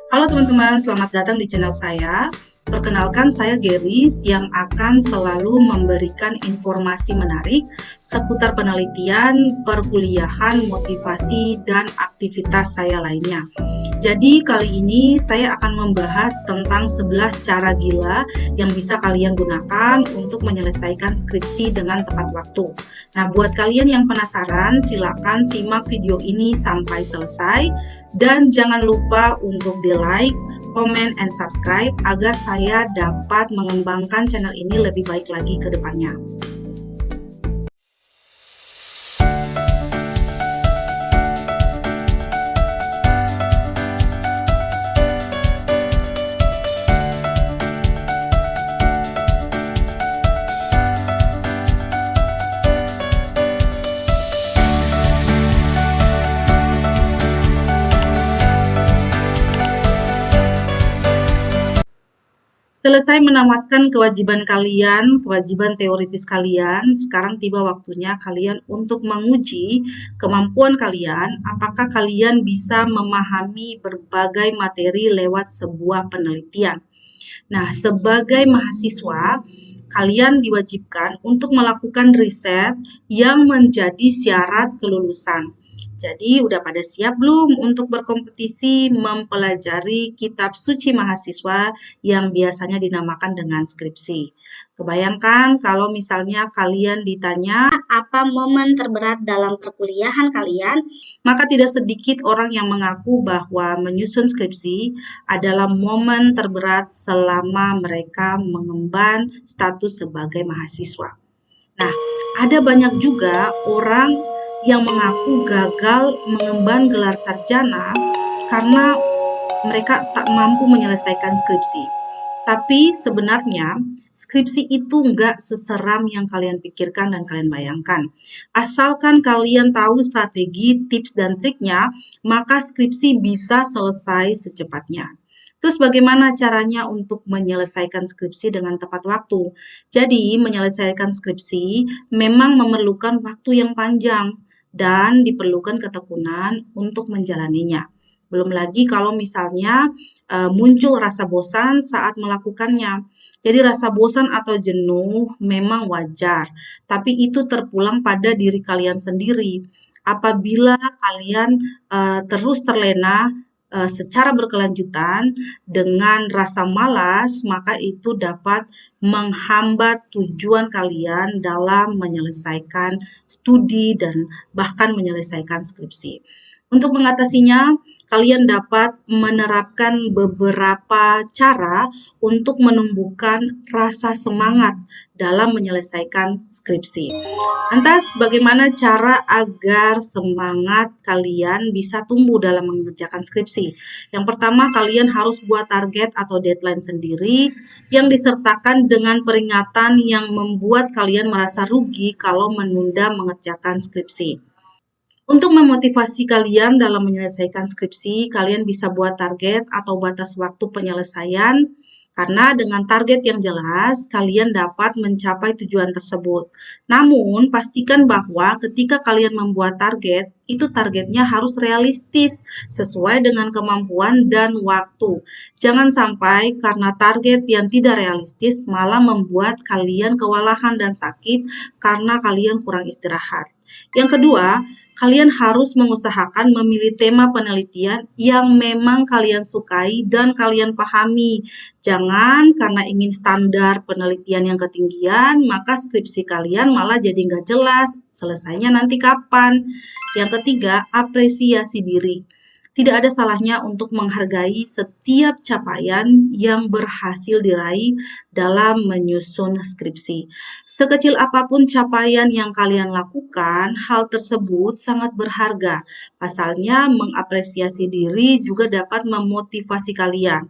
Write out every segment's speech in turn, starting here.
Halo teman-teman, selamat datang di channel saya. Perkenalkan, saya Geris yang akan selalu memberikan informasi menarik seputar penelitian, perkuliahan, motivasi, dan aktivitas saya lainnya. Jadi kali ini saya akan membahas tentang 11 cara gila yang bisa kalian gunakan untuk menyelesaikan skripsi dengan tepat waktu. Nah, buat kalian yang penasaran, silakan simak video ini sampai selesai dan jangan lupa untuk di-like, comment, and subscribe agar saya dapat mengembangkan channel ini lebih baik lagi ke depannya. Selesai menamatkan kewajiban kalian, kewajiban teoritis kalian, sekarang tiba waktunya kalian untuk menguji kemampuan kalian, apakah kalian bisa memahami berbagai materi lewat sebuah penelitian. Nah, sebagai mahasiswa, kalian diwajibkan untuk melakukan riset yang menjadi syarat kelulusan. Jadi, udah pada siap belum untuk berkompetisi mempelajari kitab suci mahasiswa yang biasanya dinamakan dengan skripsi? Kebayangkan kalau misalnya kalian ditanya, Apa momen terberat dalam perkuliahan kalian? maka tidak sedikit orang yang mengaku bahwa menyusun skripsi adalah momen terberat selama mereka mengemban status sebagai mahasiswa. Nah, ada banyak juga orang yang mengaku gagal mengemban gelar sarjana karena mereka tak mampu menyelesaikan skripsi. Tapi sebenarnya skripsi itu nggak seseram yang kalian pikirkan dan kalian bayangkan. Asalkan kalian tahu strategi, tips, dan triknya, maka skripsi bisa selesai secepatnya. Terus bagaimana caranya untuk menyelesaikan skripsi dengan tepat waktu? Jadi, menyelesaikan skripsi memang memerlukan waktu yang panjang dan diperlukan ketekunan untuk menjalaninya. Belum lagi kalau misalnya muncul rasa bosan saat melakukannya. Jadi rasa bosan atau jenuh memang wajar, tapi itu terpulang pada diri kalian sendiri. Apabila kalian terus terlena secara berkelanjutan dengan rasa malas, maka itu dapat menghambat tujuan kalian dalam menyelesaikan studi dan bahkan menyelesaikan skripsi. Untuk mengatasinya, kalian dapat menerapkan beberapa cara untuk menumbuhkan rasa semangat dalam menyelesaikan skripsi. Lantas, bagaimana cara agar semangat kalian bisa tumbuh dalam mengerjakan skripsi? Yang pertama, kalian harus buat target atau deadline sendiri yang disertakan dengan peringatan yang membuat kalian merasa rugi kalau menunda mengerjakan skripsi. Untuk memotivasi kalian dalam menyelesaikan skripsi, kalian bisa buat target atau batas waktu penyelesaian, karena dengan target yang jelas, kalian dapat mencapai tujuan tersebut. Namun, pastikan bahwa ketika kalian membuat target, itu targetnya harus realistis, sesuai dengan kemampuan dan waktu. Jangan sampai karena target yang tidak realistis malah membuat kalian kewalahan dan sakit karena kalian kurang istirahat. Yang kedua, kalian harus mengusahakan memilih tema penelitian yang memang kalian sukai dan kalian pahami. Jangan karena ingin standar penelitian yang ketinggian, maka skripsi kalian malah jadi nggak jelas, selesainya nanti kapan. Yang ketiga, apresiasi diri. Tidak ada salahnya untuk menghargai setiap capaian yang berhasil diraih dalam menyusun skripsi. Sekecil apapun capaian yang kalian lakukan, hal tersebut sangat berharga. Pasalnya, mengapresiasi diri juga dapat memotivasi kalian.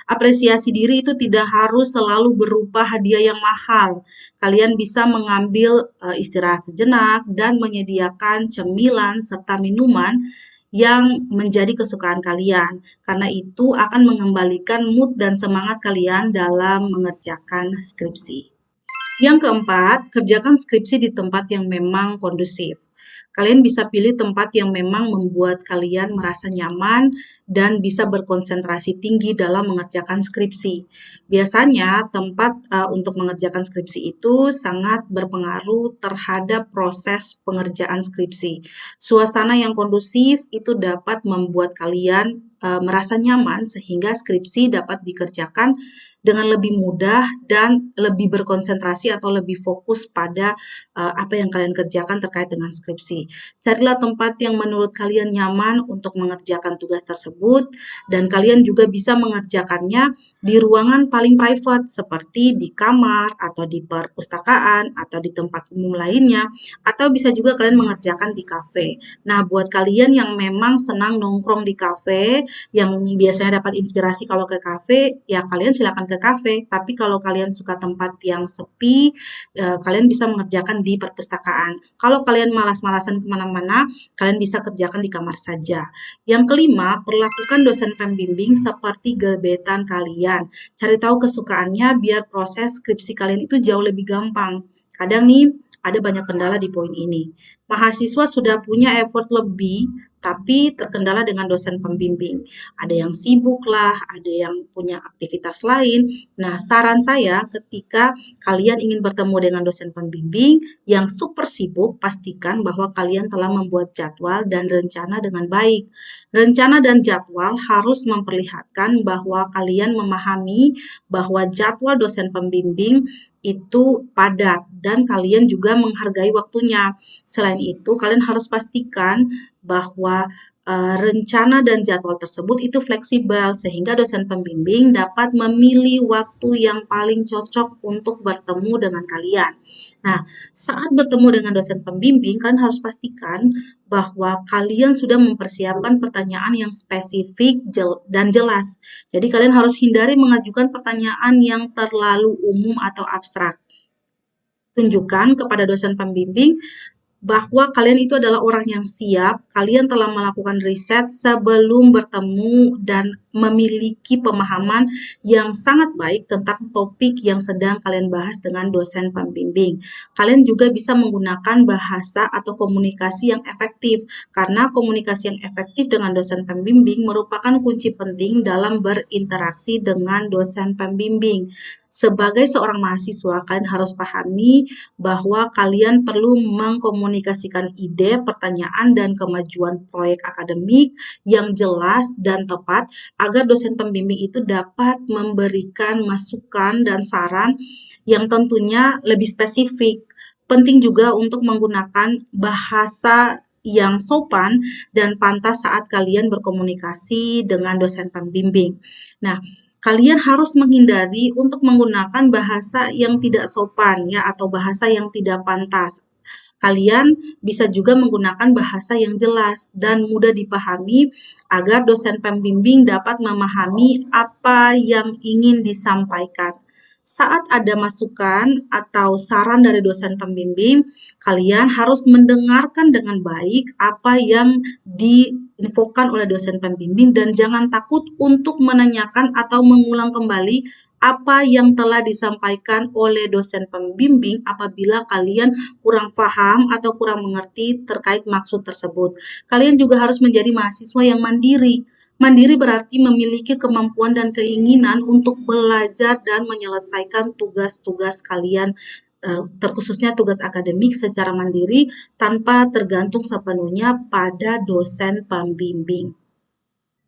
Apresiasi diri itu tidak harus selalu berupa hadiah yang mahal. Kalian bisa mengambil istirahat sejenak dan menyediakan cemilan serta minuman yang menjadi kesukaan kalian. Karena itu akan mengembalikan mood dan semangat kalian dalam mengerjakan skripsi. Yang keempat, kerjakan skripsi di tempat yang memang kondusif. Kalian bisa pilih tempat yang memang membuat kalian merasa nyaman dan bisa berkonsentrasi tinggi dalam mengerjakan skripsi. Biasanya tempat untuk mengerjakan skripsi itu sangat berpengaruh terhadap proses pengerjaan skripsi. Suasana yang kondusif itu dapat membuat kalian merasa nyaman sehingga skripsi dapat dikerjakan dengan lebih mudah dan lebih berkonsentrasi atau lebih fokus pada apa yang kalian kerjakan terkait dengan skripsi. Carilah tempat yang menurut kalian nyaman untuk mengerjakan tugas tersebut dan kalian juga bisa mengerjakannya di ruangan paling private seperti di kamar atau di perpustakaan atau di tempat umum lainnya, atau bisa juga kalian mengerjakan di kafe. Nah, buat kalian yang memang senang nongkrong di kafe, yang biasanya dapat inspirasi kalau ke kafe, ya kalian silakan ke kafe. Tapi kalau kalian suka tempat yang sepi, kalian bisa mengerjakan di perpustakaan. Kalau kalian malas-malasan kemana-mana, kalian bisa kerjakan di kamar saja. Yang kelima, perlakukan dosen pembimbing seperti gebetan kalian. Cari tahu kesukaannya biar proses skripsi kalian itu jauh lebih gampang. Kadang nih, ada banyak kendala di poin ini. Mahasiswa sudah punya effort lebih, tapi terkendala dengan dosen pembimbing. Ada yang sibuk lah, ada yang punya aktivitas lain. Nah, saran saya ketika kalian ingin bertemu dengan dosen pembimbing yang super sibuk, pastikan bahwa kalian telah membuat jadwal dan rencana dengan baik. Rencana dan jadwal harus memperlihatkan bahwa kalian memahami bahwa jadwal dosen pembimbing itu padat dan kalian juga menghargai waktunya. Selain itu, kalian harus pastikan bahwa rencana dan jadwal tersebut itu fleksibel sehingga dosen pembimbing dapat memilih waktu yang paling cocok untuk bertemu dengan kalian. Nah, saat bertemu dengan dosen pembimbing, kalian harus pastikan bahwa kalian sudah mempersiapkan pertanyaan yang spesifik dan jelas. Jadi kalian harus hindari mengajukan pertanyaan yang terlalu umum atau abstrak. Tunjukkan kepada dosen pembimbing bahwa kalian itu adalah orang yang siap, kalian telah melakukan riset sebelum bertemu dan memiliki pemahaman yang sangat baik tentang topik yang sedang kalian bahas dengan dosen pembimbing. Kalian juga bisa menggunakan bahasa atau komunikasi yang efektif, karena komunikasi yang efektif dengan dosen pembimbing merupakan kunci penting dalam berinteraksi dengan dosen pembimbing. Sebagai seorang mahasiswa, kalian harus pahami bahwa kalian perlu mengkomunikasikan ide, pertanyaan, dan kemajuan proyek akademik yang jelas dan tepat agar dosen pembimbing itu dapat memberikan masukan dan saran yang tentunya lebih spesifik. Penting juga untuk menggunakan bahasa yang sopan dan pantas saat kalian berkomunikasi dengan dosen pembimbing. Nah, kalian harus menghindari untuk menggunakan bahasa yang tidak sopan ya atau bahasa yang tidak pantas. Kalian bisa juga menggunakan bahasa yang jelas dan mudah dipahami agar dosen pembimbing dapat memahami apa yang ingin disampaikan. Saat ada masukan atau saran dari dosen pembimbing, kalian harus mendengarkan dengan baik apa yang diinfokan oleh dosen pembimbing dan jangan takut untuk menanyakan atau mengulang kembali apa yang telah disampaikan oleh dosen pembimbing apabila kalian kurang paham atau kurang mengerti terkait maksud tersebut. Kalian juga harus menjadi mahasiswa yang mandiri. Mandiri berarti memiliki kemampuan dan keinginan untuk belajar dan menyelesaikan tugas-tugas kalian, terkhususnya tugas akademik secara mandiri tanpa tergantung sepenuhnya pada dosen pembimbing.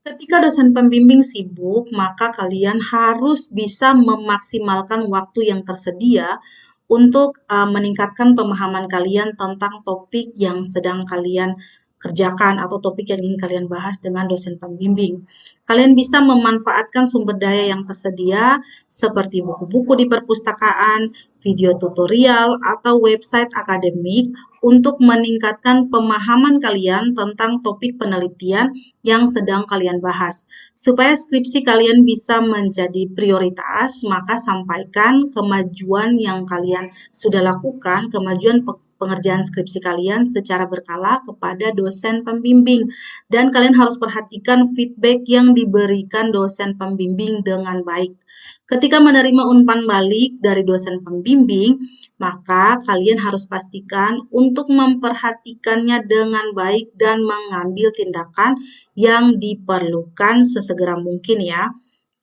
Ketika dosen pembimbing sibuk, maka kalian harus bisa memaksimalkan waktu yang tersedia untuk meningkatkan pemahaman kalian tentang topik yang sedang kalian kerjakan atau topik yang ingin kalian bahas dengan dosen pembimbing. Kalian bisa memanfaatkan sumber daya yang tersedia seperti buku-buku di perpustakaan, video tutorial, atau website akademik untuk meningkatkan pemahaman kalian tentang topik penelitian yang sedang kalian bahas. Supaya skripsi kalian bisa menjadi prioritas, maka sampaikan kemajuan yang kalian sudah lakukan, kemajuan pengerjaan skripsi kalian secara berkala kepada dosen pembimbing. Dan kalian harus perhatikan feedback yang diberikan dosen pembimbing dengan baik. Ketika menerima umpan balik dari dosen pembimbing, maka kalian harus pastikan untuk memperhatikannya dengan baik dan mengambil tindakan yang diperlukan sesegera mungkin ya.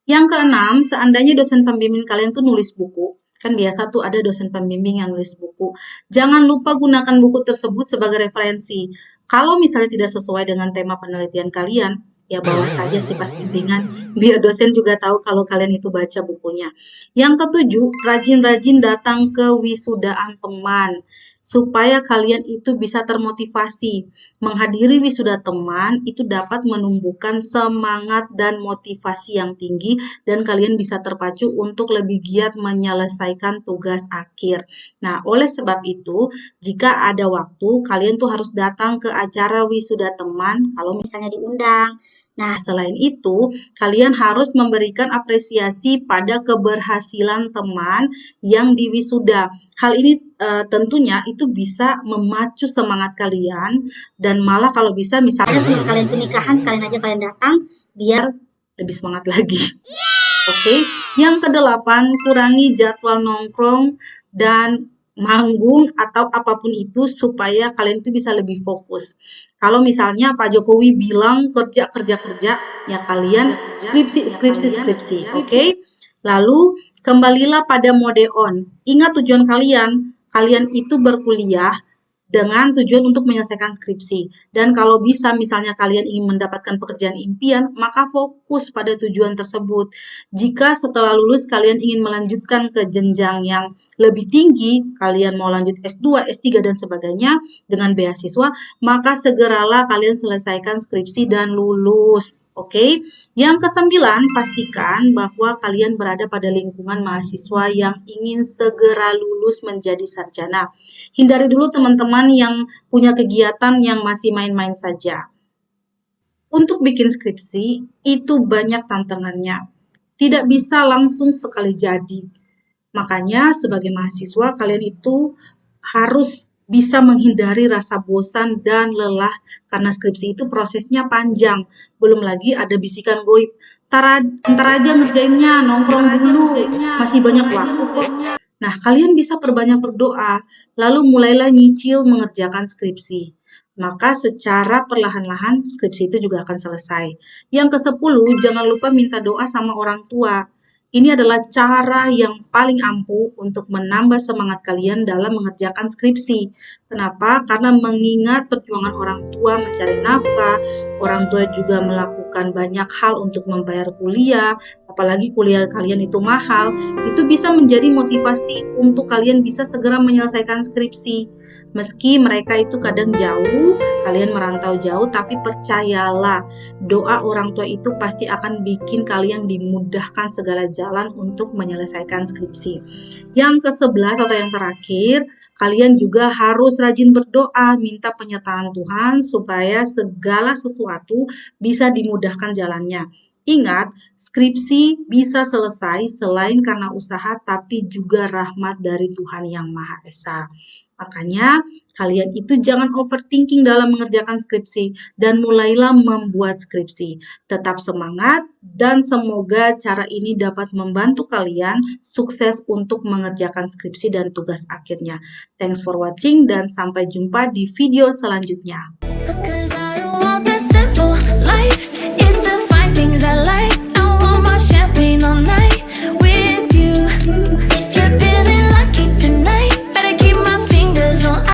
Yang keenam, seandainya dosen pembimbing kalian tuh nulis buku, kan biasa tuh ada dosen pembimbing yang nulis buku. Jangan lupa gunakan buku tersebut sebagai referensi. Kalau misalnya tidak sesuai dengan tema penelitian kalian, ya bawa saja sifat bimbingan, biar dosen juga tahu kalau kalian itu baca bukunya. Yang ketujuh, rajin-rajin datang ke wisudaan teman, supaya kalian itu bisa termotivasi. Menghadiri wisuda teman itu dapat menumbuhkan semangat dan motivasi yang tinggi dan kalian bisa terpacu untuk lebih giat menyelesaikan tugas akhir. Nah, oleh sebab itu, jika ada waktu, kalian tuh harus datang ke acara wisuda teman kalau misalnya diundang. Nah, selain itu, kalian harus memberikan apresiasi pada keberhasilan teman yang diwisuda. Hal ini tentunya itu bisa memacu semangat kalian dan malah kalau bisa misalnya kalian tuh nikahan, sekalian aja kalian datang biar lebih semangat lagi. Oke. Yang kedelapan, kurangi jadwal nongkrong dan manggung atau apapun itu supaya kalian itu bisa lebih fokus. Kalau misalnya Pak Jokowi bilang kerja, ya kalian skripsi, oke? Lalu kembalilah pada mode on. Ingat tujuan kalian itu berkuliah dengan tujuan untuk menyelesaikan skripsi. Dan kalau bisa misalnya kalian ingin mendapatkan pekerjaan impian, maka fokus pada tujuan tersebut. Jika setelah lulus kalian ingin melanjutkan ke jenjang yang lebih tinggi, kalian mau lanjut S2, S3 dan sebagainya dengan beasiswa, maka segeralah kalian selesaikan skripsi dan lulus. Oke, yang kesembilan, pastikan bahwa kalian berada pada lingkungan mahasiswa yang ingin segera lulus menjadi sarjana. Hindari dulu teman-teman yang punya kegiatan yang masih main-main saja. Untuk bikin skripsi, itu banyak tantangannya. Tidak bisa langsung sekali jadi. Makanya sebagai mahasiswa, kalian itu harus bisa menghindari rasa bosan dan lelah karena skripsi itu prosesnya panjang. Belum lagi ada bisikan goib. Ntar aja ngerjainnya, nongkrong dulu, masih banyak waktu kok. Nah, kalian bisa perbanyak berdoa, lalu mulailah nyicil mengerjakan skripsi. Maka secara perlahan-lahan skripsi itu juga akan selesai. Yang ke-10, jangan lupa minta doa sama orang tua. Ini adalah cara yang paling ampuh untuk menambah semangat kalian dalam mengerjakan skripsi. Kenapa? Karena mengingat perjuangan orang tua mencari nafkah, orang tua juga melakukan banyak hal untuk membayar kuliah, apalagi kuliah kalian itu mahal, itu bisa menjadi motivasi untuk kalian bisa segera menyelesaikan skripsi. Meski mereka itu kadang jauh, kalian merantau jauh, tapi percayalah, doa orang tua itu pasti akan bikin kalian dimudahkan segala jalan untuk menyelesaikan skripsi. Yang ke-11 atau yang terakhir, kalian juga harus rajin berdoa, minta penyertaan Tuhan supaya segala sesuatu bisa dimudahkan jalannya. Ingat, skripsi bisa selesai selain karena usaha, tapi juga rahmat dari Tuhan Yang Maha Esa. Makanya, kalian itu jangan overthinking dalam mengerjakan skripsi dan mulailah membuat skripsi. Tetap semangat dan semoga cara ini dapat membantu kalian sukses untuk mengerjakan skripsi dan tugas akhirnya. Thanks for watching dan sampai jumpa di video selanjutnya.